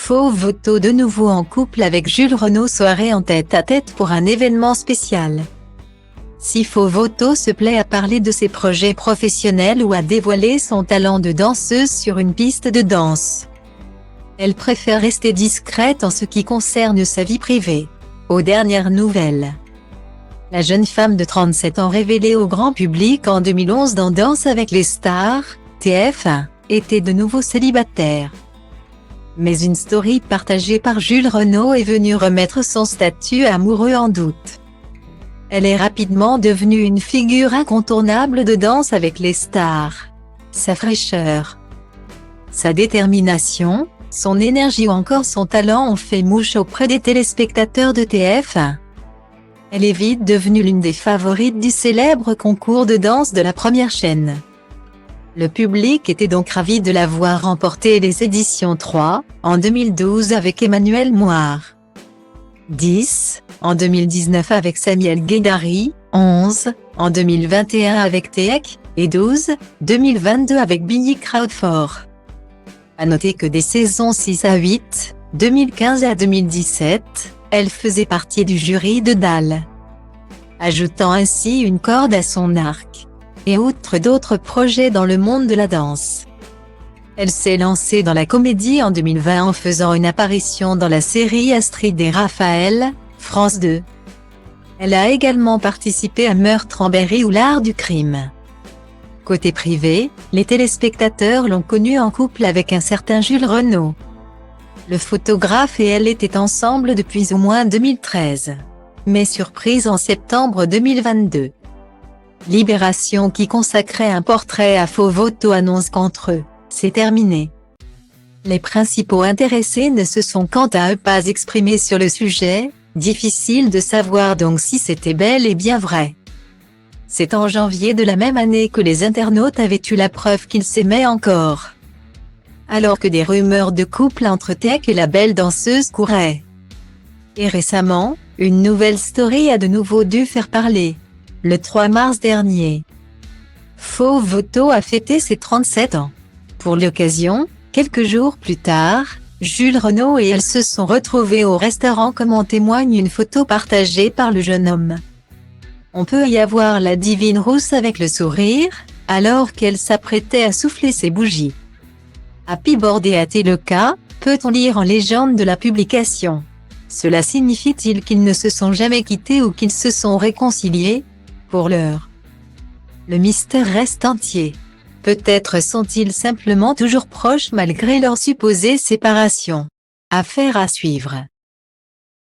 Faux Voto de nouveau en couple avec Jules Renaud, soirée en tête-à-tête pour un événement spécial. Si Faux Voto se plaît à parler de ses projets professionnels ou à dévoiler son talent de danseuse sur une piste de danse, elle préfère rester discrète en ce qui concerne sa vie privée. Aux dernières nouvelles, la jeune femme de 37 ans révélée au grand public en 2011 dans Danse avec les stars, TF1, était de nouveau célibataire. Mais une story partagée par Jules Renaud est venue remettre son statut amoureux en doute. Elle est rapidement devenue une figure incontournable de Danse avec les stars. Sa fraîcheur, sa détermination, son énergie ou encore son talent ont fait mouche auprès des téléspectateurs de TF1. Elle est vite devenue l'une des favorites du célèbre concours de danse de la première chaîne. Le public était donc ravi de la voir remporter les éditions 3, en 2012 avec Emmanuel Moir, 10, en 2019 avec Samuel Guédari, 11, en 2021 avec Teek, et 12, 2022 avec Billy Crawford. À noter que des saisons 6 à 8, 2015 à 2017, elle faisait partie du jury de Dal, ajoutant ainsi une corde à son arc. Et outre d'autres projets dans le monde de la danse, elle s'est lancée dans la comédie en 2020 en faisant une apparition dans la série Astrid et Raphaël, France 2. Elle a également participé à Meurtre en Berry ou L'Art du crime. Côté privé, les téléspectateurs l'ont connue en couple avec un certain Jules Renaud. Le photographe et elle étaient ensemble depuis au moins 2013. Mais surprise en septembre 2022. Libération, qui consacrait un portrait à Faux Voto, annonce qu'entre eux, c'est terminé. Les principaux intéressés ne se sont quant à eux pas exprimés sur le sujet, difficile de savoir donc si c'était bel et bien vrai. C'est en janvier de la même année que les internautes avaient eu la preuve qu'ils s'aimaient encore. Alors que des rumeurs de couple entre Teek et la belle danseuse couraient. Et récemment, une nouvelle story a de nouveau dû faire parler. Le 3 mars dernier, Faux Voto a fêté ses 37 ans. Pour l'occasion, quelques jours plus tard, Jules Renaud et elle se sont retrouvés au restaurant, comme en témoigne une photo partagée par le jeune homme. On peut y avoir la divine rousse avec le sourire, alors qu'elle s'apprêtait à souffler ses bougies. Happy birthday à Teloka, peut-on lire en légende de la publication. Cela signifie-t-il qu'ils ne se sont jamais quittés ou qu'ils se sont réconciliés? Pour l'heure, le mystère reste entier. Peut-être sont-ils simplement toujours proches malgré leur supposée séparation. Affaire à suivre.